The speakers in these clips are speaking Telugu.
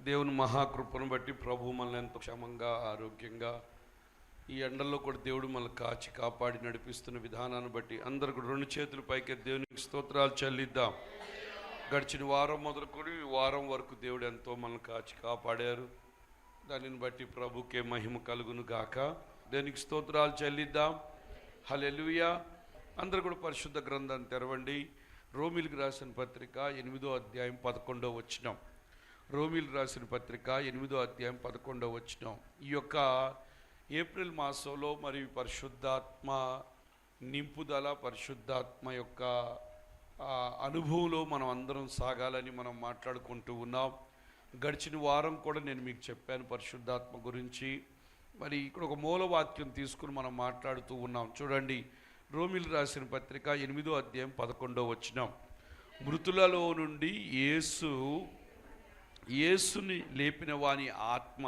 దేవుని మహాకృపను బట్టి ప్రభు మనల్ని ఎంతో క్షేమంగా ఆరోగ్యంగా ఈ ఎండల్లో కూడా దేవుడు మనల్ని కాచి కాపాడి నడిపిస్తున్న విధానాన్ని బట్టి అందరు కూడా రెండు చేతుల పైకి దేవునికి స్తోత్రాలు చెల్లిద్దాం. గడిచిన వారం మొదలుకొని ఈ వారం వరకు దేవుడు ఎంతో మనల్ని కాచి కాపాడారు. దానిని బట్టి ప్రభుకే మహిమ కలుగును గాక. దేవునికి స్తోత్రాలు చెల్లిద్దాం. హల్లెలూయా. అందరు కూడా పరిశుద్ధ గ్రంథాన్ని తెరవండి. రోమీలకు రాసిన పత్రిక 8వ అధ్యాయం 11వ వచనం. రోమీలకు రాసిన పత్రిక 8వ అధ్యాయం 11వ వచనం. ఈ యొక్క ఏప్రిల్ మాసంలో మరి పరిశుద్ధాత్మ నింపుదల, పరిశుద్ధాత్మ యొక్క అనుభవంలో మనం అందరం సాగాలని మనం మాట్లాడుకుంటూ ఉన్నాం. గడిచిన వారం కూడా నేను మీకు చెప్పాను పరిశుద్ధాత్మ గురించి. మరి ఇక్కడ ఒక మూలవాక్యం తీసుకుని మనం మాట్లాడుతూ ఉన్నాం. చూడండి, రోమీలు రాసిన పత్రిక 8వ అధ్యాయం 11వ వచనం. మృతులలో నుండి యేసుని లేపిన వాని ఆత్మ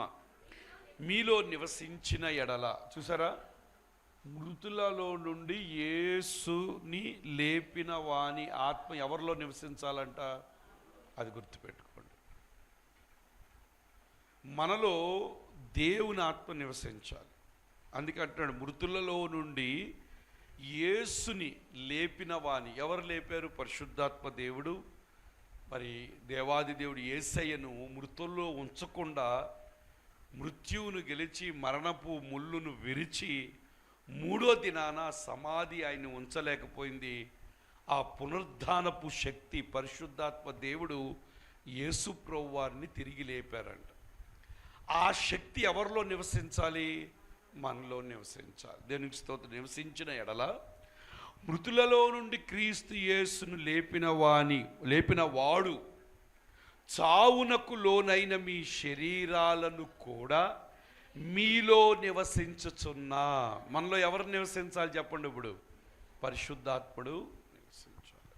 మీలో నివసించిన ఎడల. చూసారా, మృతులలో నుండి యేసుని లేపిన వాని ఆత్మ ఎవరిలో నివసించాలంట? అది గుర్తుపెట్టుకోండి. మనలో దేవుని ఆత్మ నివసించాలి. అందుకే అంటున్నాడు, మృతులలో నుండి యేసుని లేపిన వాని. ఎవరు లేపారు? పరిశుద్ధాత్మ దేవుడు. మరి దేవాది దేవుడు యేసయ్యను మృతుల్లో ఉంచకుండా మృత్యువును గెలిచి మరణపు ముళ్ళును విరిచి 3వ దినాన సమాధి ఆయన ఉంచలేకపోయింది. ఆ పునరుద్ధానపు శక్తి పరిశుద్ధాత్మ దేవుడు యేసు ప్రభువు వారిని తిరిగి లేపారంట. ఆ శక్తి ఎవరిలో నివసించాలి? మనలో నివసించాలి. దేవునికి స్తోత్రం. నివసించిన ఎడల మృతులలో నుండి క్రీస్తు యేసును లేపిన వాడు చావునకు లోనైన మీ శరీరాలను కూడా మీలో నివసించుచున్నా. మనలో ఎవరు నివసించాలి చెప్పండి? ఇప్పుడు పరిశుద్ధాత్ముడు నివసించాలి.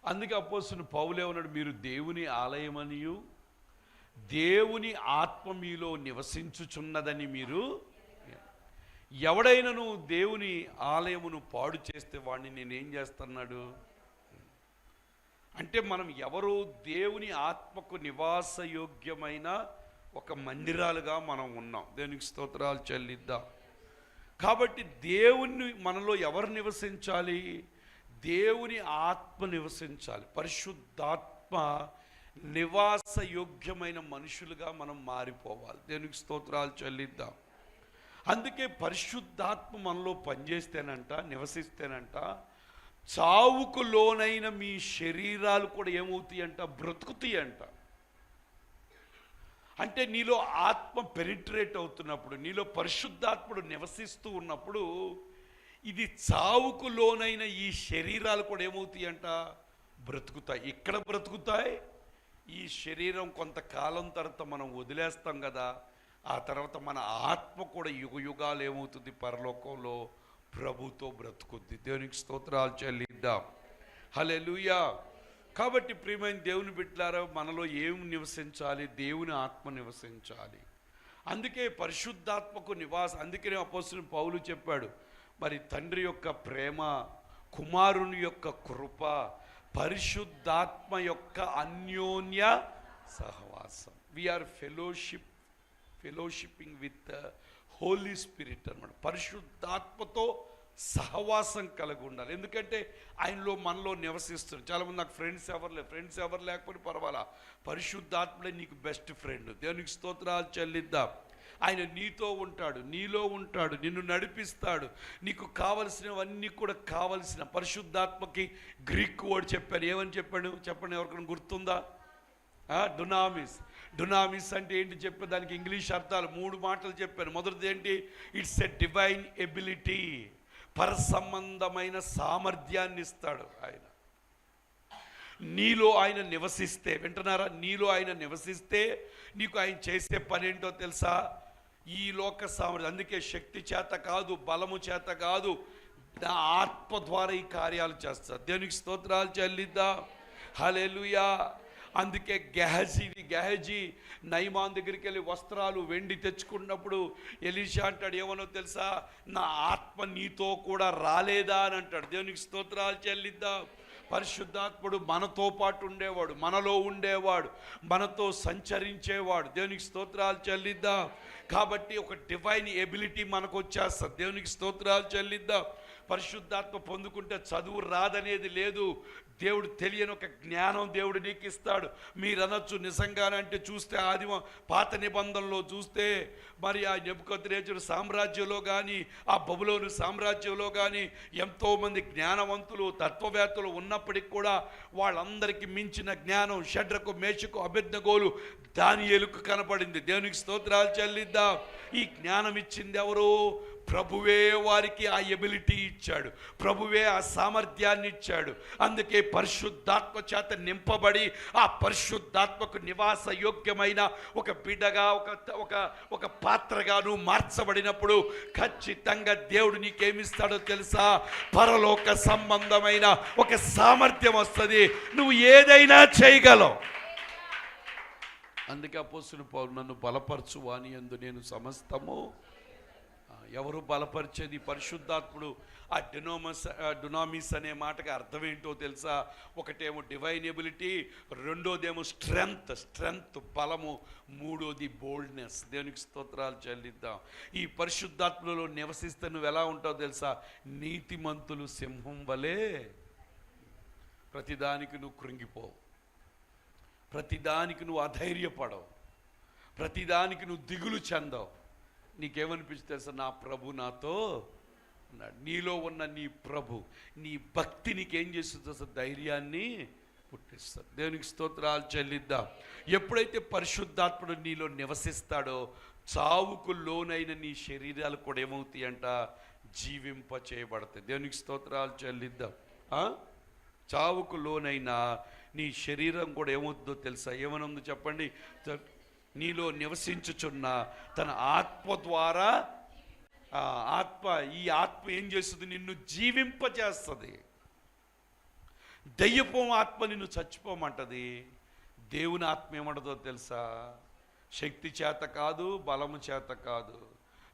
అందుకే అపోస్తలుడు పౌలు ఏమన్నాడు? మీరు దేవుని ఆలయమనియు దేవుని ఆత్మ మీలో నివసించుచున్నదని మీరు. ఎవడైనా నువ్వు దేవుని ఆలయమును పాడు చేస్తే వాడిని నేనేం చేస్తున్నాడు అంటే, మనం ఎవరు దేవుని ఆత్మకు నివాసయోగ్యమైన ఒక మందిరాలుగా మనం ఉన్నాం. దేవునికి స్తోత్రాలు చెల్లిద్దాం. కాబట్టి దేవుని మనలో ఎవరు నివసించాలి? దేవుని ఆత్మ నివసించాలి. పరిశుద్ధాత్మ నివాసయోగ్యమైన మనుషులుగా మనం మారిపోవాలి. దేవునికి స్తోత్రాలు చెల్లిద్దాం. అందుకే పరిశుద్ధాత్మ మనలో పనిచేస్తేనంట, నివసిస్తేనంట, చావుకు లోనైన మీ శరీరాలు కూడా ఏమవుతాయి అంట? బ్రతుకుతాయి అంట. అంటే నీలో ఆత్మ పెనిట్రేట్ అవుతున్నప్పుడు, నీలో పరిశుద్ధాత్ముడు నివసిస్తూ ఉన్నప్పుడు, ఇది చావుకు లోనైన ఈ శరీరాలు కూడా ఏమవుతాయి అంట? బ్రతుకుతాయి. ఇక్కడ బ్రతుకుతాయి. ఈ శరీరం కొంతకాలం తర్వాత మనం వదిలేస్తాం కదా, ఆ తర్వాత మన ఆత్మ కూడా యుగాలు ఏమవుతుంది? పరలోకంలో ప్రభుతో బ్రతుకుద్ది. దేవునికి స్తోత్రాలు చెల్లిద్దాం. హల్లెలూయా. కాబట్టి ప్రియమైన దేవుని బిడ్డలారా, మనలో ఏం నివసించాలి? దేవుని ఆత్మ నివసించాలి. అందుకే పరిశుద్ధాత్మకు అందుకనే అపోస్తలుడు పౌలు చెప్పాడు, మరి తండ్రి యొక్క ప్రేమ, కుమారుని యొక్క కృప, పరిశుద్ధాత్మ యొక్క అన్యోన్య సహవాసం. వీఆర్ ఫెలోషిప్పింగ్ విత్ హోలీ స్పిరిట్ అన్నమాట. పరిశుద్ధాత్మతో సహవాసం కలిగి ఉండాలి. ఎందుకంటే ఆయనలో మనలో నివసిస్తుంది. చాలామంది నాకు ఫ్రెండ్స్ ఎవరు లేకపోతే పర్వాలా, పరిశుద్ధాత్మడే నీకు బెస్ట్ ఫ్రెండ్. దేవునికి స్తోత్రాలు చెల్లిద్దాం. ఆయన నీతో ఉంటాడు, నీలో ఉంటాడు, నిన్ను నడిపిస్తాడు. నీకు కావలసినవన్నీ కూడా కావలసిన పరిశుద్ధాత్మకి గ్రీక్ వర్డ్ చెప్పాను. ఏమని చెప్పాడు చెప్పండి, ఎవరికైనా గుర్తుందా? డునామిస్ అంటే ఏంటి చెప్పే దానికి ఇంగ్లీష్ అర్థాలు 3 మాటలు చెప్పాను. మొదటిది ఏంటి? It's a divine ability. పరసంబంధమైన సామర్థ్యాన్ని ఇస్తాడు ఆయన. నీలో ఆయన నివసిస్తే, వింటున్నారా? నీలో ఆయన నివసిస్తే నీకు ఆయన చేసే పని ఏంటో తెలుసా? ఈ లోక సామర్థ్యం. అందుకే శక్తి చేత కాదు, బలము చేత కాదు, నా ఆత్మ ద్వారా ఈ కార్యాలు చేస్తారు. దేవునికి స్తోత్రాలు చెల్లిద్దాం. హల్లెలూయా. అందుకే గెహజీ నయమాన్ దగ్గరికి వెళ్ళి వస్త్రాలు వెండి తెచ్చుకున్నప్పుడు ఎలీషా అంటాడు, ఏమనో తెలుసా? నా ఆత్మ నీతో కూడా రాలేదా అని అంటాడు. దేవునికి స్తోత్రాలు చెల్లిద్దాం. పరిశుద్ధాత్ముడు మనతో పాటు ఉండేవాడు, మనలో ఉండేవాడు, మనతో సంచరించేవాడు. దేవునికి స్తోత్రాలు చెల్లిద్దాం. కాబట్టి ఒక డివైన్ ఎబిలిటీ మనకు వచ్చేస్తుంది. దేవునికి స్తోత్రాలు చెల్లిద్దాం. పరిశుద్ధాత్మ పొందుకుంటే చదువు రాదనేది లేదు. దేవుడు తెలియని ఒక జ్ఞానం దేవుడు నీకు ఇస్తాడు. మీరు అనొచ్చు నిజంగానే అంటే చూస్తే పాత నిబంధనలో చూస్తే మరి ఆ నెబుకద్నెజరు సామ్రాజ్యంలో కానీ ఆ బబులోను సామ్రాజ్యంలో కానీ ఎంతోమంది జ్ఞానవంతులు తత్వవేత్తలు ఉన్నప్పటికి కూడా వాళ్ళందరికీ మించిన జ్ఞానం షడ్రకు మేషకు అబేద్నెగోలు దానియేలుకు కనపడింది. దేవునికి స్తోత్రాలు చెల్లిద్దాం. ఈ జ్ఞానం ఇచ్చింది ఎవరు? ప్రభువే వారికి ఆ ఎబిలిటీ ఇచ్చాడు, ప్రభువే ఆ సామర్థ్యాన్ని ఇచ్చాడు. అందుకే పరిశుద్ధాత్మ చేత నింపబడి ఆ పరిశుద్ధాత్మకు నివాస యోగ్యమైన ఒక బిడ్డగా ఒక పాత్రగాను మార్చబడినప్పుడు ఖచ్చితంగా దేవుడు నీకేమిస్తాడో తెలుసా? పరలోక సంబంధమైన ఒక సామర్థ్యం వస్తుంది. నువ్వు ఏదైనా చేయగలవు. అందుకే అపోస్తలుడు పౌలు నన్ను బలపరచు వాని యందు నేను సమస్తము. ఎవరు బలపరిచేది? పరిశుద్ధాత్ముడు. ఆ డునామిస్ అనే మాటకి అర్థం ఏంటో తెలుసా? ఒకటేమో డివైన్ ఎబిలిటీ, రెండోదేమో స్ట్రెంగ్త్ బలము, మూడోది బోల్డ్నెస్. దేవునికి స్తోత్రాలు చెల్లిద్దాం. ఈ పరిశుద్ధాత్మలో నివసిస్తే నువ్వు ఎలా ఉంటావు తెలుసా? నీతిమంతులు సింహం వలె. ప్రతిదానికి నువ్వు కృంగిపోవు, ప్రతిదానికి నువ్వు అధైర్యపడవు, ప్రతిదానికి నువ్వు దిగులు చెందవు. నీకేమనిపిస్తే నా ప్రభు నాతో ఉన్నాడు. నీలో ఉన్న నీ ప్రభు, నీ భక్తి నీకేం చేస్తుంది? అసలు ధైర్యాన్ని పుట్టిస్తుంది. దేవునికి స్తోత్రాలు చెల్లిద్దాం. ఎప్పుడైతే పరిశుద్ధాత్ముడు నీలో నివసిస్తాడో చావుకు లోనైన నీ శరీరాలు కూడా ఏమవుతాయి అంట? జీవింప చేయబడతాయి. దేవునికి స్తోత్రాలు చెల్లిద్దాం. చావుకు లోనైన నీ శరీరం కూడా ఏమవుతుందో తెలుసా? ఏమనుందో చెప్పండి. నీలో నివసించుచున్న తన ఆత్మ ద్వారా, ఈ ఆత్మ ఏం చేస్తుంది? నిన్ను జీవింపజేస్తుంది. దయ్యపు ఆత్మ నిన్ను చచ్చిపోమంటది. దేవుని ఆత్మ ఏమంటదో తెలుసా? శక్తి చేత కాదు, బలము చేత కాదు.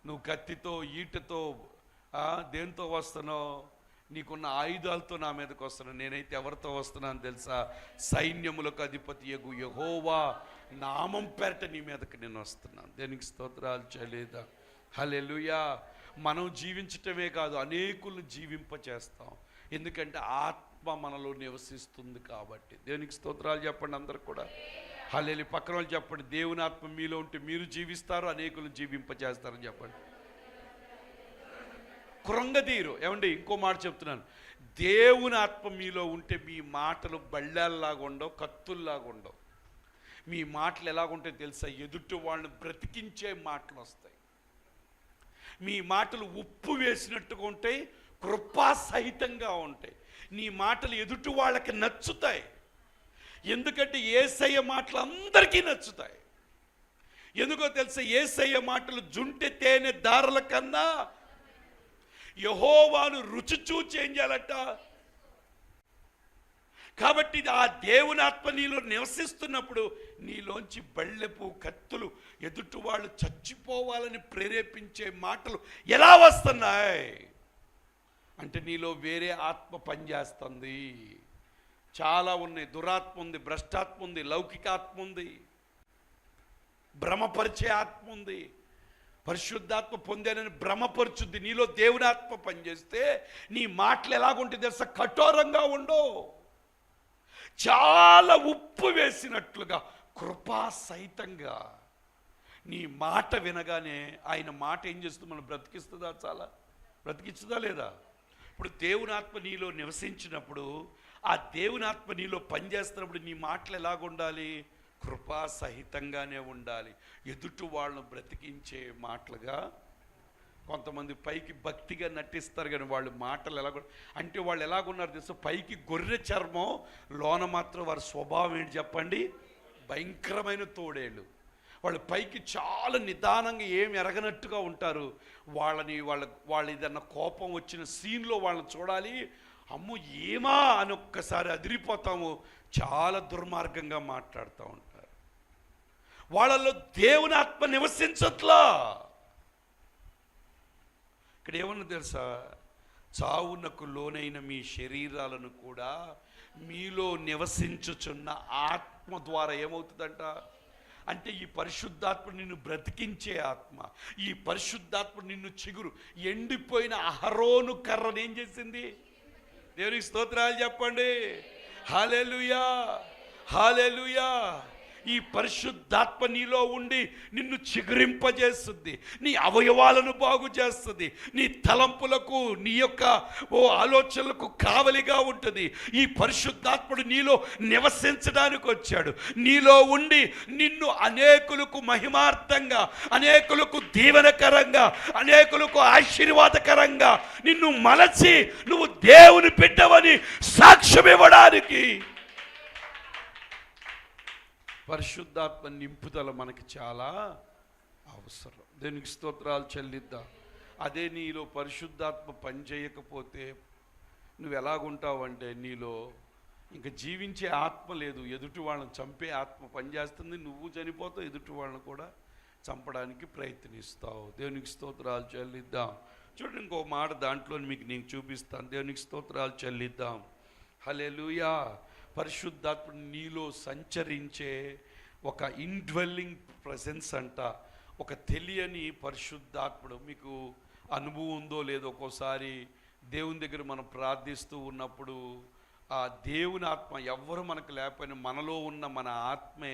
నువ్వు కత్తితో ఈటతో దేంతో వస్తున్నావు? నీకున్న ఆయుధాలతో నా మీదకి వస్తున్నాను. నేనైతే ఎవరితో వస్తున్నాను తెలుసా? సైన్యములకు అధిపతి యెహోవా నామం పేరట నీ మీదకి నేను వస్తున్నాను. దేనికి స్తోత్రాలు చెల్లిద్దాం. హల్లెలూయా. మనం జీవించటమే కాదు, అనేకులను జీవింపచేస్తాం. ఎందుకంటే ఆత్మ మనలో నివసిస్తుంది కాబట్టి. దేవునికి స్తోత్రాలు చెప్పండి అందరు కూడా. హల్లెలూయా. పక్కన వాళ్ళు చెప్పండి, దేవుని ఆత్మ మీలో ఉంటే మీరు జీవిస్తారు, అనేకులను జీవింపచేస్తారని చెప్పండి. కృంగదీరు. ఏమండి, ఇంకో మాట చెప్తున్నాను. దేవుని ఆత్మ మీలో ఉంటే మీ మాటలు బళ్ళాల్లాగా ఉండవు, కత్తుల్లాగా ఉండవు. మీ మాటలు ఎలాగుంటాయి తెలుసా? ఎదుటి వాళ్ళని బ్రతికించే మాటలు వస్తాయి. మీ మాటలు ఉప్పు వేసినట్టుగా ఉంటాయి, కృపాసహితంగా ఉంటాయి. నీ మాటలు ఎదుటి వాళ్ళకి నచ్చుతాయి. ఎందుకంటే యేసయ్య మాటలు అందరికీ నచ్చుతాయి. ఎందుకో తెలుసా? యేసయ్య మాటలు జుంటె తేనె దారుల కన్నా యెహోవాను రుచి చూచి ఏం చేయాలట? కాబట్టి ఆ దేవుని ఆత్మ నీలో నివసిస్తున్నప్పుడు నీలోంచి బళ్ళెపు కత్తులు, ఎదుటి వాళ్ళు చచ్చిపోవాలని ప్రేరేపించే మాటలు ఎలా వస్తున్నాయి అంటే నీలో వేరే ఆత్మ పనిచేస్తుంది. చాలా ఉన్నాయి. దురాత్మ ఉంది, భ్రష్టాత్మ ఉంది, లౌకిక ఆత్మ ఉంది, భ్రమపరిచే ఆత్మ ఉంది. పరిశుద్ధాత్మ పొందానని భ్రమపరుచుద్ది. నీలో దేవుని ఆత్మ పనిచేస్తే నీ మాటలు ఎలాగుంటుంది తెలుసా? కఠోరంగా ఉండవు, చాలా ఉప్పు వేసినట్లుగా కృపాసహితంగా. నీ మాట వినగానే ఆయన మాట ఏం చేస్తుంది? మనం బ్రతికిస్తుందా? చాలా బ్రతికిస్తుందా లేదా? ఇప్పుడు దేవుని ఆత్మ నీలో నివసించినప్పుడు, ఆ దేవుని ఆత్మ నీలో పనిచేస్తున్నప్పుడు నీ మాటలు ఎలాగుండాలి? కృపాసహితంగానే ఉండాలి. ఎదుటి వాళ్ళను బ్రతికించే మాటలుగా. కొంతమంది పైకి భక్తిగా నటిస్తారు కానీ వాళ్ళు మాటలు అంటే వాళ్ళు ఎలాగున్నారు తెలుసు? పైకి గొర్రె చర్మం, లోన మాత్రం వారి స్వభావం ఏంటి చెప్పండి? భయంకరమైన తోడేళ్ళు. వాళ్ళు పైకి చాలా నిదానంగా ఏమి ఎరగనట్టుగా ఉంటారు. వాళ్ళ ఏదన్నా కోపం వచ్చిన సీన్లో వాళ్ళని చూడాలి, అమ్మో ఏమా అని ఒక్కసారి అదిరిపోతాము. చాలా దుర్మార్గంగా మాట్లాడుతూ ఉంటారు. వాళ్ళలో దేవుని ఆత్మ నివసించట్లా. ఇక్కడ ఏమన్నా తెలుసా? చావునకు లోనైన మీ శరీరాలను కూడా మీలో నివసించుచున్న ఆత్మ ద్వారా ఏమవుతుందంట అంటే ఈ పరిశుద్ధాత్మ నిన్ను బ్రతికించే ఆత్మ, ఈ పరిశుద్ధాత్మ నిన్ను చిగురు ఎండిపోయిన అహరోను కర్రను ఏం చేసింది? దేవునికి స్తోత్రాలు చెప్పండి. హల్లెలూయా, హల్లెలూయా. ఈ పరిశుద్ధాత్మ నీలో ఉండి నిన్ను చిగురింపజేస్తుంది, నీ అవయవాలను బాగు చేస్తుంది, నీ తలంపులకు నీ యొక్క ఆలోచనలకు కావలిగా ఉంటుంది. ఈ పరిశుద్ధాత్ముడు నీలో నివసించడానికి వచ్చాడు. నీలో ఉండి నిన్ను అనేకులకు మహిమార్థంగా, అనేకులకు దీవెనకరంగా, అనేకులకు ఆశీర్వాదకరంగా నిన్ను మలచి నువ్వు దేవుని బిడ్డవని సాక్ష్యం ఇవ్వడానికి పరిశుద్ధాత్మ నింపుదల మనకి చాలా అవసరం. దేనికి స్తోత్రాలు చెల్లిద్దాం. అదే నీలో పరిశుద్ధాత్మ పనిచేయకపోతే నువ్వు ఎలాగుంటావంటే నీలో ఇంకా జీవించే ఆత్మ లేదు, ఎదుటి వాళ్ళని చంపే ఆత్మ పనిచేస్తుంది. నువ్వు చనిపోతావు, ఎదుటి వాళ్ళని కూడా చంపడానికి ప్రయత్నిస్తావు. దేవునికి స్తోత్రాలు చెల్లిద్దాం. చూడండి, ఇంకో మాట దాంట్లో మీకు నేను చూపిస్తాను. దేవునికి స్తోత్రాలు చెల్లిద్దాం. హల్లెలూయా. పరిశుద్ధాత్మ నీలో సంచరించే ఒక ఇండ్వెల్లింగ్ ప్రెసెన్స్ అంట, ఒక తెలియని పరిశుద్ధాత్ముడు. మీకు అనుభవం ఉందో లేదో, ఒక్కోసారి దేవుని దగ్గర మనం ప్రార్థిస్తూ ఉన్నప్పుడు ఆ దేవుని ఆత్మ ఎవ్వరు మనకు లేకపోయినా మనలో ఉన్న మన ఆత్మే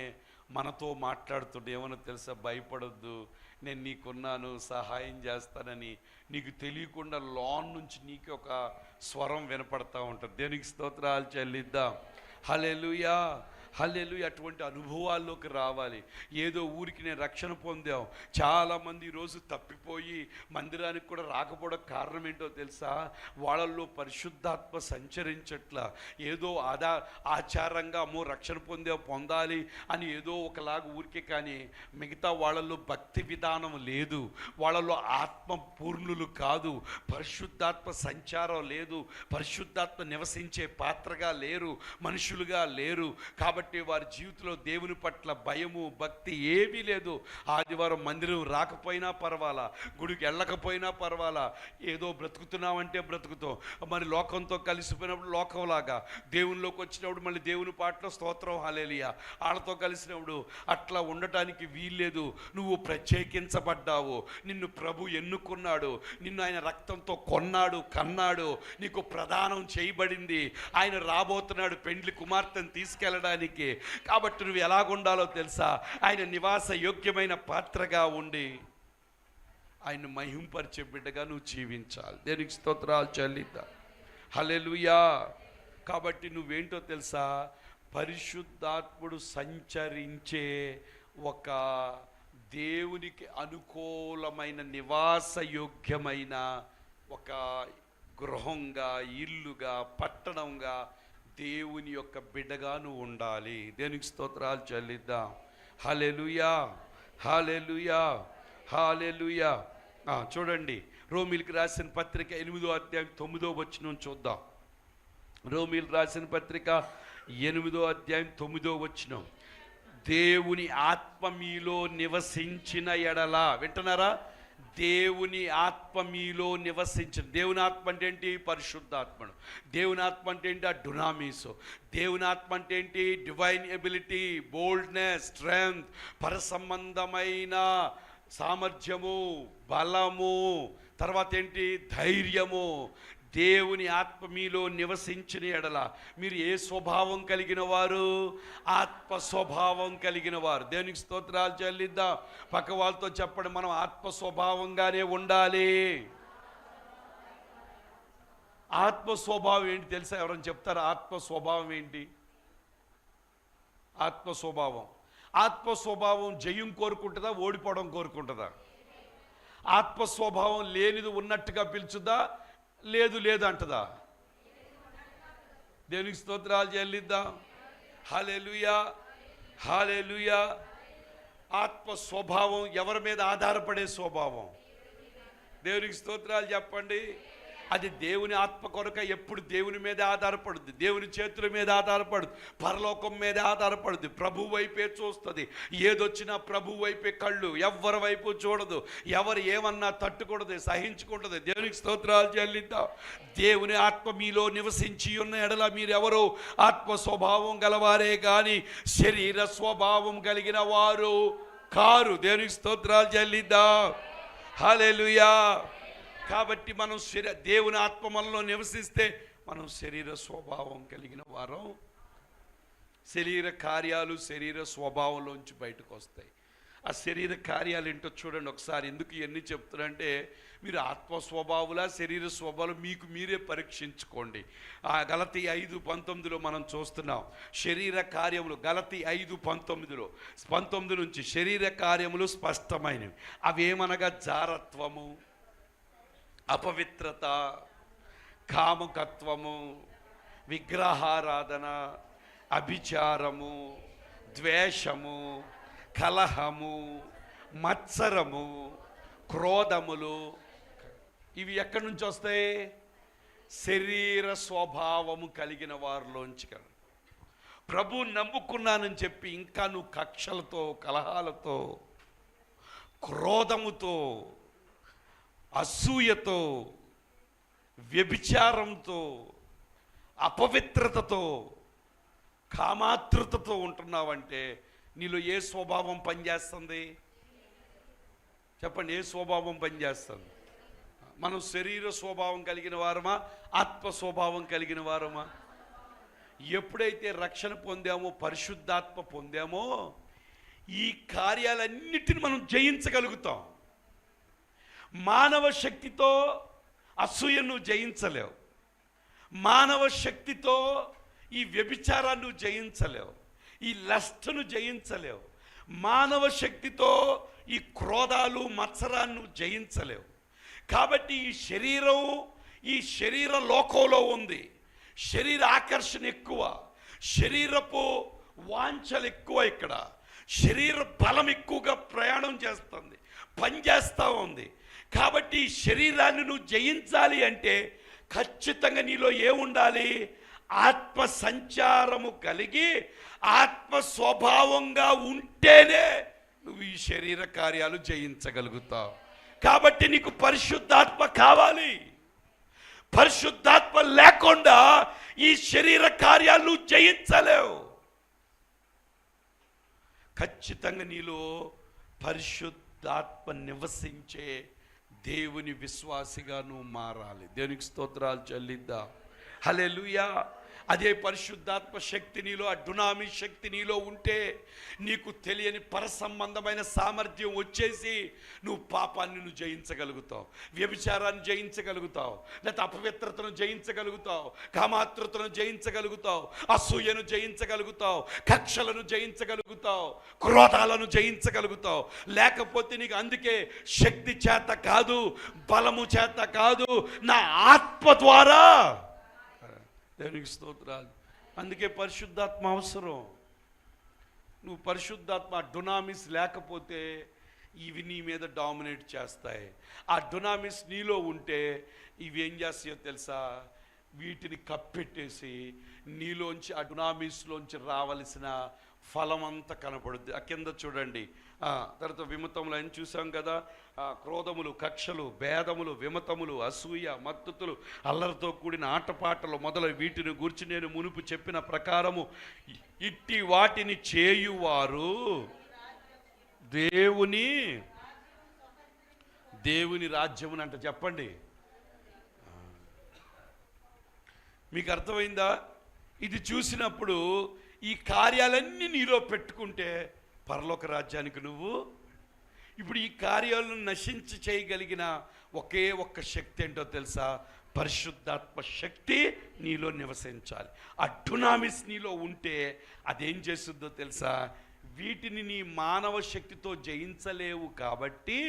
మనతో మాట్లాడుతుండే. ఏమన్నా తెలుసా? భయపడొద్దు, నేను నీకున్నాను, సహాయం చేస్తానని నీకు తెలియకుండా లోన్ నుంచి నీకు ఒక స్వరం వినపడతా ఉంటుంది. దేనికి స్తోత్రాలు చెల్లిద్దాం. హల్లెలూయా, హల్లెలూయా. అటువంటి అనుభవాల్లోకి రావాలి. ఏదో ఊరికి నేను రక్షణ పొందాం. చాలామంది ఈరోజు తప్పిపోయి మందిరానికి కూడా రాకపోవడం కారణం ఏంటో తెలుసా? వాళ్ళల్లో పరిశుద్ధాత్మ సంచరించట్లా. ఏదో ఆచారంగా అమ్మో రక్షణ పొందాలి అని ఏదో ఒకలాగా ఊరికే, కానీ మిగతా వాళ్ళల్లో భక్తి విధానం లేదు, వాళ్ళలో ఆత్మ పూర్ణులు కాదు, పరిశుద్ధాత్మ సంచారం లేదు, పరిశుద్ధాత్మ నివసించే పాత్రగా లేరు, మనుషులుగా లేరు. కాబట్టి వారి జీవితంలో దేవుని పట్ల భయము భక్తి ఏమీ లేదు. ఆదివారం మందిరం రాకపోయినా పర్వాలా, గుడికి వెళ్ళకపోయినా పర్వాలా, ఏదో బ్రతుకుతున్నామంటే బ్రతుకుతాం. మరి లోకంతో కలిసిపోయినప్పుడు లోకంలాగా, దేవునిలోకి వచ్చినప్పుడు మళ్ళీ దేవుని పాటలో స్తోత్రం హల్లెలూయా, వాళ్ళతో కలిసినప్పుడు అట్లా ఉండటానికి వీల్లేదు. నువ్వు ప్రత్యేకించబడ్డావు, నిన్ను ప్రభు ఎన్నుకున్నాడు, నిన్ను ఆయన రక్తంతో కొన్నాడు, కన్నాడు, నీకు ప్రదానం చేయబడింది. ఆయన రాబోతున్నాడు పెండ్లి కుమార్తెను తీసుకెళ్ళడానికి. కాబట్టి నువ్వు ఎలాగుండాలో తెలుసా? ఆయన నివాస యోగ్యమైన పాత్రగా ఉండి ఆయన మహింపరిచే బిడ్డగా నువ్వు జీవించాలి. దేనికి స్తోత్రాలు చెల్లిద్దాం. హల్లెలూయా. కాబట్టి నువ్వేంటో తెలుసా? పరిశుద్ధాత్ముడు సంచరించే ఒక దేవునికి అనుకూలమైన నివాస యోగ్యమైన ఒక గృహంగా, ఇల్లుగా, పట్టణంగా దేవుని యొక్క బిడ్డగా నువ్వు ఉండాలి. దేనికి స్తోత్రాలు చెల్లిద్దాం. హల్లెలూయా, హల్లెలూయా, హల్లెలూయా. చూడండి, రోమీయులకు రాసిన పత్రిక 8వ అధ్యాయం 9వ వచనం చూద్దాం. రోమీయులకు రాసిన పత్రిక 8వ అధ్యాయం 9వ వచనం. దేవుని ఆత్మ మీలో నివసించిన ఎడల, వింటున్నారా? దేవుని ఆత్మ మీలో నివసించిన. దేవుని ఆత్మ అంటే ఏంటి? పరిశుద్ధాత్మను. దేవుని ఆత్మ అంటే ఏంటి? ఆ డునామీసు. దేవుని ఆత్మ అంటే ఏంటి? డివైన్ ఎబిలిటీ, బోల్డ్నెస్, స్ట్రెంగ్త్, పరసంబంధమైన సామర్థ్యము, బలము, తర్వాత ఏంటి? ధైర్యము. దేవుని ఆత్మ మీలో నివసించిన ఎడల మీరు ఏ స్వభావం కలిగిన వారు? ఆత్మ స్వభావం కలిగిన వారు. దేవునికి స్తోత్రాలు చెల్లిద్దాం. పక్క వాళ్ళతో చెప్పండి, మనం ఆత్మ స్వభావంగానే ఉండాలి. ఆత్మ స్వభావం ఏంటి తెలుసా? ఎవరైనా చెప్తారా? ఆత్మ స్వభావం ఏంటి? ఆత్మ స్వభావం జయం కోరుకుంటుందా, ఓడిపోవడం కోరుకుంటుందా? ఆత్మ స్వభావం లేనిది ఉన్నట్టుగా పిలుచుదా, లేదు అంటదా? దేవునికి స్తోత్రాలు చెల్లిద్దాం. హల్లెలూయా, హల్లెలూయా. ఆత్మ స్వభావం ఎవరి మీద ఆధారపడే స్వభావం? దేవునికి స్తోత్రాలు చెప్పండి. అది దేవుని ఆత్మ కొరక ఎప్పుడు దేవుని మీద ఆధారపడుద్ది, దేవుని చేతుల మీద ఆధారపడుద్ది, పరలోకం మీద ఆధారపడుద్ది, ప్రభు వైపే చూస్తుంది. ఏదొచ్చినా ప్రభు వైపే కళ్ళు, ఎవ్వరి వైపు చూడదు, ఎవరు ఏమన్నా తట్టుకూడదు, సహించుకుంటుంది. దేవునికి స్తోత్రాలు చెల్లిద్దాం. దేవుని ఆత్మ మీలో నివసించి ఉన్న ఎడల మీరెవరు ఆత్మ స్వభావం గలవారే కానీ శరీర స్వభావం కలిగిన వారు కారు. దేవునికి స్తోత్రాలు చెల్లిద్దాం. హల్లెలూయా. కాబట్టి మనం దేవుని ఆత్మ మనలో నివసిస్తే మనం శరీర స్వభావం కలిగిన వారం. శరీర కార్యాలు శరీర స్వభావంలోంచి బయటకు వస్తాయి. ఆ శరీర కార్యాలు ఏంటో చూడండి ఒకసారి. ఎందుకు ఇవన్నీ చెప్తున్నారంటే మీరు ఆత్మ స్వభావులా శరీర స్వభావం మీకు మీరే పరీక్షించుకోండి. ఆ గలతీ 5:19 మనం చూస్తున్నాం శరీర కార్యములు. గలతీ 5:19 నుంచి శరీర కార్యములు స్పష్టమైనవి. అవేమనగా జారత్వము, అపవిత్రత, కాముకత్వము, విగ్రహారాధన, అభిచారము, ద్వేషము, కలహము, మత్సరము, క్రోధములు. ఇవి ఎక్కడి నుంచి వస్తాయి? శరీర స్వభావము కలిగిన వారిలోంచి. ప్రభు నమ్ముకున్నానని చెప్పి ఇంకా నువ్వు కక్షలతో, కలహాలతో, క్రోధముతో, అసూయతో, వ్యభిచారంతో, అపవిత్రతతో, కామాతృతతో ఉంటున్నావంటే నీలో ఏ స్వభావం పనిచేస్తుంది? చెప్పండి, ఏ స్వభావం పనిచేస్తుంది? మనం శరీర స్వభావం కలిగిన వారమా, ఆత్మ స్వభావం కలిగిన వారమా? ఎప్పుడైతే రక్షణ పొందామో, పరిశుద్ధాత్మ పొందామో, ఈ కార్యాలన్నిటిని మనం జయించగలుగుతాం. మానవ శక్తితో అసూయను జయించలేవు, మానవ శక్తితో ఈ వ్యభిచారాన్ని జయించలేవు, ఈ లస్ట్ను జయించలేవు, మానవ శక్తితో ఈ క్రోధాలు మత్సరాన్ని జయించలేవు. కాబట్టి ఈ శరీరం, ఈ శరీర లోకంలో ఉంది. శరీర ఆకర్షణ ఎక్కువ, శరీరపు వాంఛలు ఎక్కువ, ఇక్కడ శరీర బలం ఎక్కువగా ప్రయాణం చేస్తుంది, పనిచేస్తూ ఉంది. కాబట్టి ఈ శరీరాన్ని నువ్వు జయించాలి అంటే ఖచ్చితంగా నీలో ఏముండాలి? ఆత్మ సంచారము కలిగి ఆత్మ స్వభావంగా ఉంటేనే నువ్వు ఈ శరీర కార్యాలు జయించగలుగుతావు. కాబట్టి నీకు పరిశుద్ధాత్మ కావాలి. పరిశుద్ధాత్మ లేకుండా ఈ శరీర కార్యాలు జయించలేవు. ఖచ్చితంగా నీలో పరిశుద్ధాత్మ నివసించే దేవుని విశ్వాసిగా నువ్వు మారాలి. దేవునికి స్తోత్రాలు చెల్లిద్దాం. హల్లెలూయా. అదే పరిశుద్ధాత్మ శక్తి నీలో, ఆ డునామి శక్తి నీలో ఉంటే నీకు తెలియని పరసంబంధమైన సామర్థ్యం వచ్చేసి నువ్వు పాపాన్ని నువ్వు జయించగలుగుతావు, వ్యభిచారాన్ని జయించగలుగుతావు, లేకపోతే అపవిత్రతను జయించగలుగుతావు, కామాతృతను జయించగలుగుతావు, అసూయను జయించగలుగుతావు, కక్షలను జయించగలుగుతావు, క్రోధాలను జయించగలుగుతావు. లేకపోతే నీకు అందుకే శక్తి చేత కాదు, బలము చేత కాదు, నా ఆత్మ ద్వారా. దేవునికి స్తోత్రాలు. అందుకే పరిశుద్ధాత్మ అవసరం. నువ్వు పరిశుద్ధాత్మ డునామిస్ లేకపోతే ఇవి నీ మీద డామినేట్ చేస్తాయి. ఆ డునామిస్ నీలో ఉంటే ఇవి ఏం చేస్తాయో తెలుసా? వీటిని కప్పెట్టేసి నీలోంచి, ఆ డునామిస్లోంచి రావలసిన ఫలం అంతా కనపడుద్ది. ఆ కింద చూడండి. తర్వాత విమతములు అని చూసాం కదా. క్రోధములు, కక్షలు, భేదములు, విమతములు, అసూయ, మత్తుతులు, అల్లరితో కూడిన ఆటపాటలు మొదలై వీటిని గూర్చి నేను మునుపు చెప్పిన ప్రకారము ఇట్టి వాటిని చేయువారు దేవుని రాజ్యముని అంట. చెప్పండి, మీకు అర్థమైందా? ఇది చూసినప్పుడు ఈ కార్యాలన్నీ నీలో పెట్టుకుంటే పరలోక రాజ్యానికి నువ్వు. ఇప్పుడు ఈ కార్యాలను నశించి చేయగలిగిన ఒకే ఒక్క శక్తి ఏంటో తెలుసా? పరిశుద్ధాత్మ శక్తి నీలో నివసించాలి. ఆ డునామిస్ నీలో ఉంటే అదేం చేస్తుందో తెలుసా? వీటిని నీ మానవ శక్తితో జయించలేవు కాబట్టి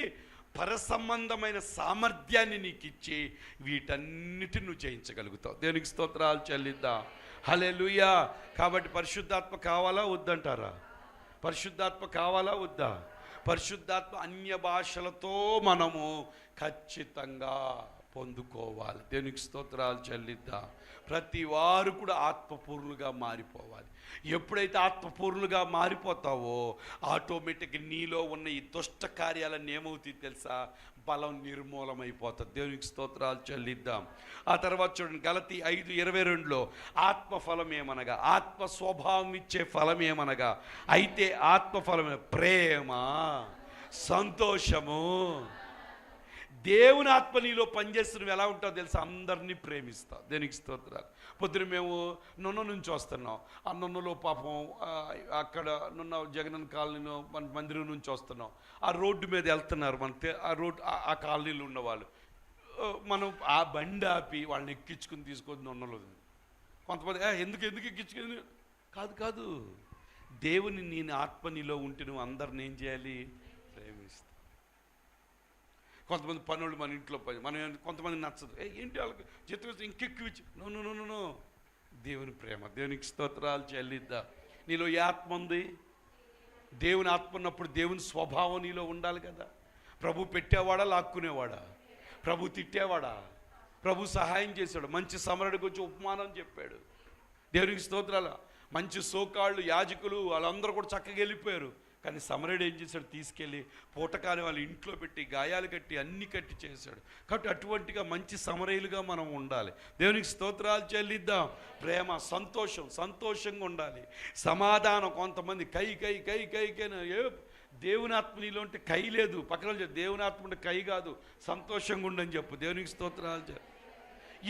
పరసంబంధమైన సామర్థ్యాన్ని నీకు ఇచ్చి వీటన్నిటిని నువ్వు జయించగలుగుతావు. దేవునికి స్తోత్రాలు చెల్లిద్దాం. హల్లెలూయా. కాబట్టి పరిశుద్ధాత్మ కావాలా వద్దంటారా? పరిశుద్ధాత్మ కావాలా వద్దా? పరిశుద్ధాత్మ అన్య భాషలతో మనము ఖచ్చితంగా పొందుకోవాలి. దేవునికి స్తోత్రాలు చెల్లిద్దాం. ప్రతి వారు కూడా ఆత్మపూర్ణులుగా మారిపోవాలి. ఎప్పుడైతే ఆత్మపూర్ణులుగా మారిపోతావో ఆటోమేటిక్గా నీలో ఉన్న ఈ దుష్ట కార్యాలన్నీ ఏమవుతాయి తెలుసా? బలం నిర్మూలమైపోతుంది. దేవునికి స్తోత్రాలు చెల్లిద్దాం. ఆ తర్వాత చూడండి, గలతీ 5:22లో ఆత్మఫలం ఏమనగా, ఆత్మ స్వభావం ఇచ్చే ఫలం ఏమనగా, అయితే ఆత్మఫలం ప్రేమ, సంతోషము. దేవుని ఆత్మ నీలో పనిచేస్తున్నవి ఎలా ఉంటావు తెలుసా? అందరినీ ప్రేమిస్తావు. దేనికి స్తోత్రాలు. పొద్దున మేము నున్న నుంచి వస్తున్నాం. ఆ నున్నలో పాపం అక్కడ నున్న జగనన్న కాలనీలో మన మందిరం నుంచి వస్తున్నాం. ఆ రోడ్డు మీద వెళ్తున్నారు ఆ రోడ్డు ఆ కాలనీలో ఉన్నవాళ్ళు. మనం ఆ బండి ఆపి వాళ్ళని ఎక్కించుకుని తీసుకొని నున్నలో. కొంతమంది ఎందుకు ఎక్కించుకుని కాదు, దేవుని నేను ఆత్మ నీలో ఉంటే నువ్వు అందరిని ఏం చేయాలి? ప్రేమిస్తావు. కొంతమంది పనులు మన ఇంట్లో పని మనం కొంతమంది నచ్చదు. ఏంటి వాళ్ళకి జీతం ఇంకెక్కువ ఇచ్చి నో. దేవుని ప్రేమ. దేవునికి స్తోత్రాలు చెల్లిద్దా. నీలో ఏ ఆత్మ ఉంది? దేవుని ఆత్మ ఉన్నప్పుడు దేవుని స్వభావం నీలో ఉండాలి కదా. ప్రభు పెట్టేవాడా, లాక్కునేవాడా? ప్రభు తిట్టేవాడా? ప్రభు సహాయం చేశాడు. మంచి సమరుడికి వచ్చి ఉపమానం చెప్పాడు. దేవునికి స్తోత్రాలు. మంచి సోకాళ్ళు యాజకులు వాళ్ళందరూ కూడా చక్కగా వెళ్ళిపోయారు. కానీ సమరుడు ఏం చేశాడు? తీసుకెళ్ళి పూటకాని వాళ్ళ ఇంట్లో పెట్టి గాయాలు కట్టి అన్ని కట్టి చేశాడు. కాబట్టి అటువంటిగా మంచి సమరయులుగా మనం ఉండాలి. దేవునికి స్తోత్రాలు చెల్లిద్దాం. ప్రేమ, సంతోషంగా ఉండాలి. సమాధానం. కొంతమంది కై దేవుని ఆత్మ నీలో ఉంటే కై లేదు. పక్కన దేవుని ఆత్మ ఉంటే కై కాదు, సంతోషంగా ఉండని చెప్పు. దేవునికి స్తోత్రాలు.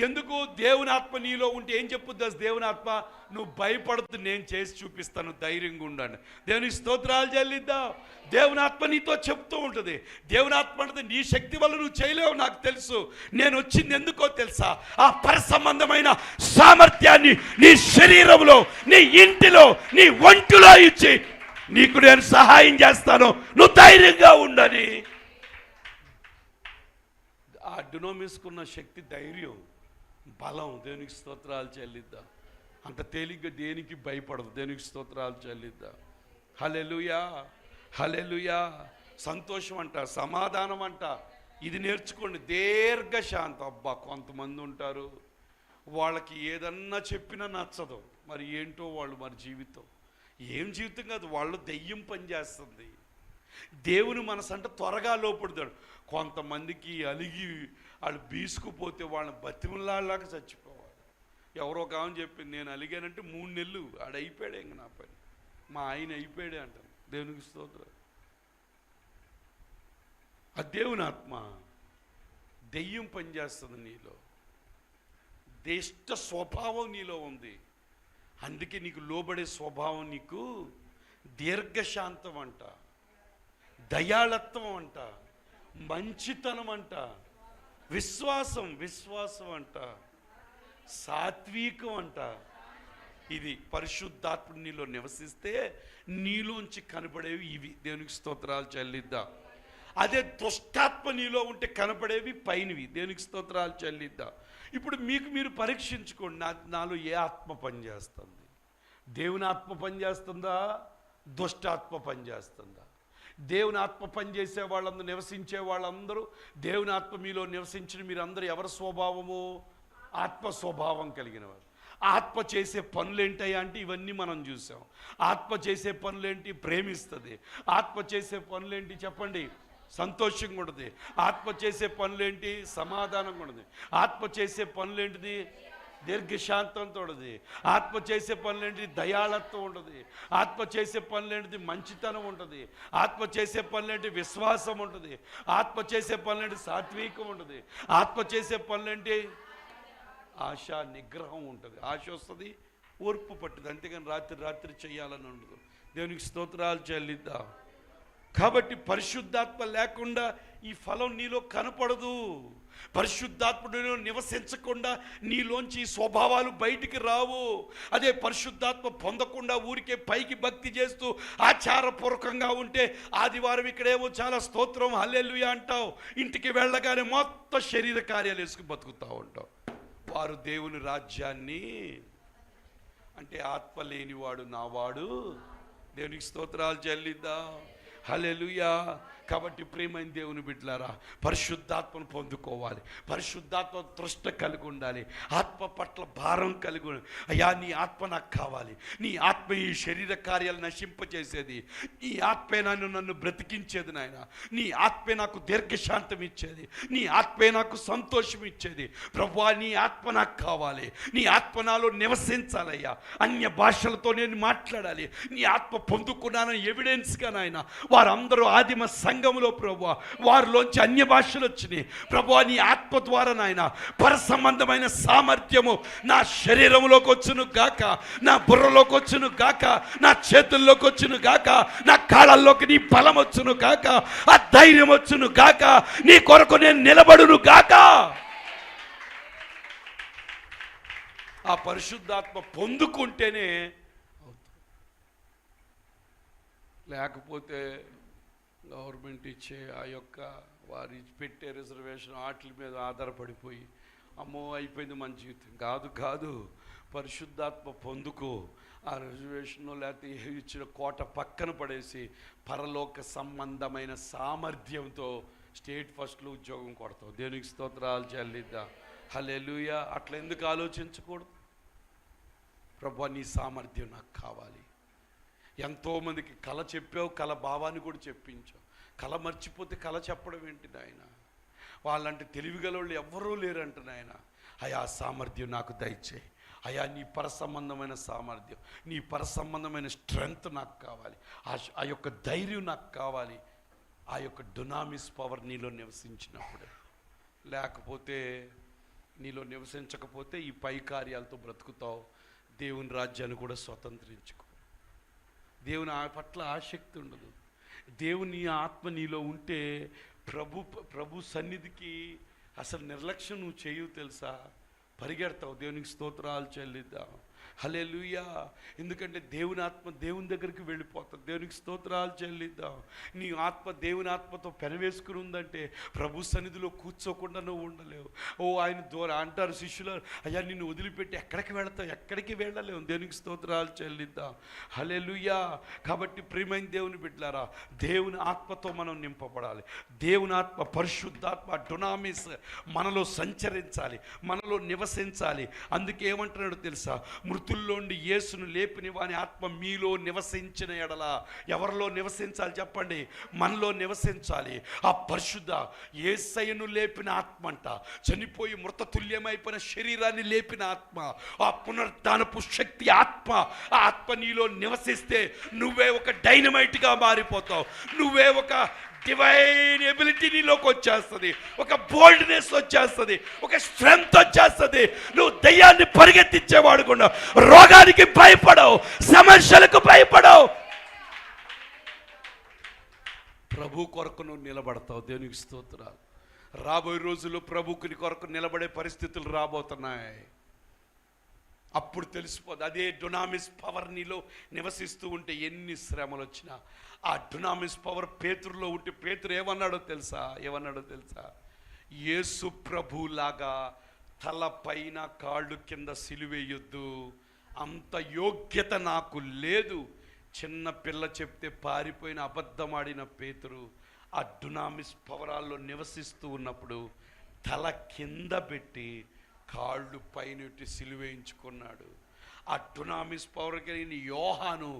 ఎందుకు? దేవుని ఆత్మ నీలో ఉంటే ఏం చెప్పుద్ది? దేవుని ఆత్మ, నువ్వు భయపడద్దు, నేను చేసి చూపిస్తాను, ధైర్యంగా ఉండండి. దేవునికి స్తోత్రాలు చెల్లిద్దాం. దేవుని ఆత్మ నీతో చెప్తూ ఉంటుంది. దేవుని ఆత్మ అంటే నీ శక్తి వల్ల నువ్వు చేయలేవు, నాకు తెలుసు. నేను వచ్చింది ఎందుకో తెలుసా? ఆ పరసంబంధమైన సామర్థ్యాన్ని నీ శరీరంలో, నీ ఇంటిలో, నీ ఒంటిలో ఇచ్చి నీకు నేను సహాయం చేస్తాను, నువ్వు ధైర్యంగా ఉండని. ఆ డునోమిస్కున్న శక్తి ధైర్యం, బలం. దేవునికి స్తోత్రాలు చెల్లిద్దాం. అంత తేలిగ్గా దేనికి భయపడదు. దేవునికి స్తోత్రాలు చెల్లిద్దాం. హల్లెలూయా. సంతోషం అంట, సమాధానం అంట. ఇది నేర్చుకోండి. దీర్ఘశాంతం. అబ్బా, కొంతమంది ఉంటారు వాళ్ళకి ఏదన్నా చెప్పినా నచ్చదు. మరి ఏంటో వాళ్ళు, మరి జీవితం ఏం జీవితం కాదు, వాళ్ళు దెయ్యం పనిచేస్తుంది. దేవుని మనసు అంటే త్వరగా లోపడతాడు. కొంతమందికి అలిగి వాళ్ళు బీసుకుపోతే వాళ్ళని బతిమలాగా చచ్చిపోవాలి. ఎవరో కావని చెప్పింది, నేను అలిగానంటే 3 నెలలు ఆడైపోయాడే, ఇంక నా పని, మా ఆయన అయిపోయాడే అంటాను. దేవునికి స్తోత్రం. ఆ దేవుని ఆత్మ దెయ్యం పనిచేస్తుంది నీలో. దిష్ట స్వభావం నీలో ఉంది. అందుకే నీకు లోబడే స్వభావం, నీకు దీర్ఘశాంతం అంట, దయాళత్వం అంట, మంచితనం అంట, విశ్వాసం అంట, సాత్వికం అంట. ఇది పరిశుద్ధాత్ముడు నీలో నివసిస్తే నీలోంచి కనపడేవి ఇవి. దేవునికి స్తోత్రాలు చెల్లిద్దాం. అదే దుష్టాత్మ నీలో ఉంటే కనపడేవి పైనవి. దేవునికి స్తోత్రాలు చెల్లిద్దాం. ఇప్పుడు మీకు మీరు పరీక్షించుకోండి, నాలో ఏ ఆత్మ పనిచేస్తుంది? దేవుని ఆత్మ పనిచేస్తుందా? దుష్టాత్మ పనిచేస్తుందా? దేవుని ఆత్మ పనిచేసే వాళ్ళందరూ, నివసించే వాళ్ళందరూ, దేవుని ఆత్మ మీలో నివసించిన మీరందరూ ఎవరి స్వభావము? ఆత్మ స్వభావం కలిగిన వారు. ఆత్మ చేసే పనులేంటయ్యా అంటే ఇవన్నీ మనం చూసాం. ఆత్మ చేసే పనులేంటి? ప్రేమిస్తుంది. ఆత్మ చేసే పనులేంటి చెప్పండి? సంతోషంగా ఉంటుంది. ఆత్మ చేసే పనులేంటి? సమాధానంగా ఉంటుంది. ఆత్మ చేసే పనులేంటిది? దీర్ఘశాంతంతో ఉంటుంది. ఆత్మ చేసే పనులేంటిది? దయాళత్వం ఉంటుంది. ఆత్మ చేసే పనులేంటిది? మంచితనం ఉంటుంది. ఆత్మ చేసే పనులేంటి? విశ్వాసం ఉంటుంది. ఆత్మ చేసే పనులేంటి? సాత్వికం ఉంటుంది. ఆత్మ చేసే పనులేంటి? ఆశ, నిగ్రహం ఉంటుంది. ఆశ వస్తుంది, ఓర్పు పట్టుది. అంతేగాని రాత్రి చేయాలని ఉండదు. దేవునికి స్తోత్రాలు చెల్లిద్దాం. కాబట్టి పరిశుద్ధాత్మ లేకుండా ఈ ఫలం నీలో కనపడదు. పరిశుద్ధాత్ముడిలో నివసించకుండా నీలోంచి ఈ స్వభావాలు బయటికి రావు. అదే పరిశుద్ధాత్మ పొందకుండా ఊరికే పైకి భక్తి చేస్తూ ఆచారపూర్వకంగా ఉంటే ఆదివారం ఇక్కడేమో చాలా స్తోత్రం హల్లెలూయా అంటావు, ఇంటికి వెళ్ళగానే మొత్తం శరీర కార్యాలు వేసుకుని బతుకుతూ ఉంటావు. వారు దేవుని రాజ్యాన్ని, అంటే ఆత్మ లేనివాడు నావాడు. దేవునికి స్తోత్రాలు చెల్లిద్దాం. హల్లెలూయా. కాబట్టి ప్రియమైన దేవుని బిడ్డలారా, పరిశుద్ధాత్మను పొందుకోవాలి. పరిశుద్ధాత్మ తృష్ట కలిగి ఉండాలి. ఆత్మ పట్ల భారం కలిగి ఉండాలి. అయ్యా, నీ ఆత్మ నాకు కావాలి. నీ ఆత్మ ఈ శరీర కార్యాలు నశింపచేసేది. నీ ఆత్మే నన్ను బ్రతికించేది నాయన. నీ ఆత్మే నాకు దీర్ఘశాంతం ఇచ్చేది. నీ ఆత్మే నాకు సంతోషం ఇచ్చేది. ప్రభువా, నీ ఆత్మ నాకు కావాలి. నీ ఆత్మ నాలో నివసించాలయ్యా. అన్య భాషలతో నేను మాట్లాడాలి. నీ ఆత్మ పొందుకున్నానని ఎవిడెన్స్గా నాయన వారందరూ ఆదిమ సంఘములో ప్రభువా వారిలోంచి అన్య భాషలు వచ్చినాయి. ప్రభువా, నీ ఆత్మ ద్వారా నాయన పర సంబంధమైన సామర్థ్యము నా శరీరంలోకి వచ్చును గాక, నా బుర్రలోకి వచ్చును గాక, నా చేతుల్లోకి వచ్చును గాక, నా కాళ్ళల్లోకి నీ బలం వచ్చును గాక, ఆ ధైర్యం వచ్చును గాక, నీ కొరకు నేను నిలబడును గాక. ఆ పరిశుద్ధాత్మ పొందుకుంటేనే, లేకపోతే గవర్నమెంట్ ఇచ్చే ఆ యొక్క వారి పెట్టే రిజర్వేషన్ వాటి మీద ఆధారపడిపోయి అమ్మో అయిపోయింది మన జీవితం. కాదు, పరిశుద్ధాత్మ పొందుకో. ఆ రిజర్వేషన్లో లేకపోతే ఇచ్చిన కోట పక్కన పడేసి పరలోక సంబంధమైన సామర్థ్యంతో స్టేట్ ఫస్ట్లో ఉద్యోగం కొడతావు. దేవునికి స్తోత్రాలు చెల్లిద్దాం. హల్లెలూయా. అట్లా ఎందుకు ఆలోచించకూడదు? ప్రభువా, నీ సామర్థ్యం నాకు కావాలి. ఎంతోమందికి కళ చెప్పావు, కళ భావాన్ని కూడా చెప్పించావు. కళ మర్చిపోతే కళ చెప్పడం ఏంటి నాయన? వాళ్ళంటే తెలివిగల వాళ్ళు ఎవ్వరూ లేరంట నాయన. అయా, సామర్థ్యం నాకు దయచేయి అయా. నీ పర సంబంధమైన సామర్థ్యం, నీ పర సంబంధమైన స్ట్రెంగ్త్ నాకు కావాలి. ఆ యొక్క ధైర్యం నాకు కావాలి. ఆ యొక్క డునామిస్ పవర్ నీలో నివసించినప్పుడే. లేకపోతే నీలో నివసించకపోతే ఈ పై కార్యాలతో బ్రతుకుతావు. దేవుని రాజ్యాన్ని కూడా స్వతంత్రించుకో. దేవుని పట్ల ఆసక్తి ఉండదు. దేవుని ఆత్మ నీలో ఉంటే ప్రభు సన్నిధికి అసలు నిర్లక్ష్యం నువ్వు చేయవు తెలుసా? పరిగెడతావు. దేవునికి స్తోత్రాలు చెల్లిద్దాం. హల్లెలూయా. ఎందుకంటే దేవుని ఆత్మ దేవుని దగ్గరికి వెళ్ళిపోతుంది. దేవునికి స్తోత్రాలు చెల్లిద్దాం. నీ ఆత్మ దేవుని ఆత్మతో పెనవేసుకుని ఉందంటే ప్రభు సన్నిధిలో కూర్చోకుండా నువ్వు ఉండలేవు. ఆయన దూరం అంటారు శిష్యులు, అయ్యా నిన్ను వదిలిపెట్టి ఎక్కడికి వెళతావు? ఎక్కడికి వెళ్ళలేవు. దేవునికి స్తోత్రాలు చెల్లిద్దాం. హల్లెలూయా. కాబట్టి ప్రియమైన దేవుని బిడ్డలారా, దేవుని ఆత్మతో మనం నింపబడాలి. దేవుని ఆత్మ, పరిశుద్ధాత్మ, డునామిస్ మనలో సంచరించాలి, మనలో నివసించాలి. అందుకే ఏమంటున్నాడు తెలుసా? మృతుల్లోండి యేసును లేపిన వాని ఆత్మ మీలో నివసించిన ఎడల. ఎవరిలో నివసించాలి చెప్పండి? మనలో నివసించాలి. ఆ పరిశుద్ధ యేసయ్యను లేపిన ఆత్మ అంట. చనిపోయి మృతతుల్యమైపోయిన శరీరాన్ని లేపిన ఆత్మ, ఆ పునరుద్ధానపు శక్తి ఆత్మ. ఆ ఆత్మ నీలో నివసిస్తే నువ్వే ఒక డైనమైట్గా మారిపోతావు. నువ్వే ఒక డివైన్ ఎబిలిటీ నీలోకి వచ్చేస్తుంది. ఒక బోల్డ్నెస్ వచ్చేస్తుంది, ఒక స్ట్రెంగ్త్ వచ్చేస్తుంది. నువ్వు దయ్యాన్ని పరిగెత్తించేవాడు కూడా, రోగానికి భయపడవు, సమస్యలకు భయపడవు. ప్రభు కొరకు నువ్వు నిలబడతావు. దేవునికి స్తోత్రాలు. రాబోయే రోజుల్లో ప్రభుకుని కొరకు నిలబడే పరిస్థితులు రాబోతున్నాయి. అప్పుడు తెలిసిపోదు. అదే డునామిస్ పవర్ నీలో నివసిస్తూ ఉంటే ఎన్ని శ్రమలు వచ్చినా, ఆ డునామిస్ పవర్ పేతురులో ఉంటే పేతురు ఏమన్నాడో తెలుసా? యేసు ప్రభులాగా తల పైన కాళ్ళు కింద సిలువేయొద్దు, అంత యోగ్యత నాకు లేదు. చిన్న పిల్ల చెప్తే పారిపోయిన అబద్ధమాడిన పేతురు ఆ డునామిస్ పవరాల్లో నివసిస్తూ ఉన్నప్పుడు తల కింద పెట్టి కాళ్ళు పైనట్టి సిలువేయించుకున్నాడు. ఆ డునామిస్ పవర్ కలిగిన యోహాను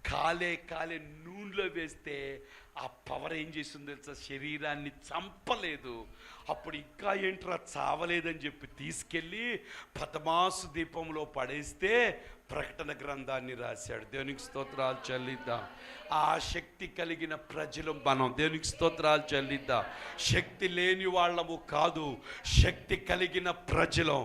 కాలే నూనెలో వేస్తే ఆ పవర్ ఏం చేసింది తెలుసా? శరీరాన్ని చంపలేదు. అప్పుడు ఇంకా ఏంట్రా చావలేదని చెప్పి తీసుకెళ్ళి పద్మాసు దీపంలో పడేస్తే ప్రకటన గ్రంథాన్ని రాశాడు. దేవునికి స్తోత్రాలు చెల్లిద్దాం. ఆ శక్తి కలిగిన ప్రజలు మనం. దేవునికి స్తోత్రాలు చెల్లిద్దాం. శక్తి లేని వాళ్ళము కాదు, శక్తి కలిగిన ప్రజలం.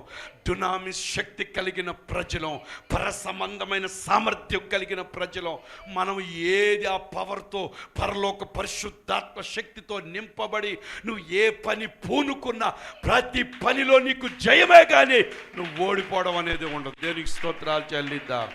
డునామిస్ శక్తి కలిగిన ప్రజలం, పర సంబంధమైన సామర్థ్యం కలిగిన ప్రజలం. మనం ఏది ఆ పవర్తో, పరలోక పరిశుద్ధాత్మ శక్తితో నింపబడి నువ్వు ఏ పని పూనుకున్నా ప్రతి పనిలో నీకు జయమే కానీ నువ్వు ఓడిపోవడం అనేది ఉండదు. దేవునికి స్తోత్రాలు చెల్లిద్దాం.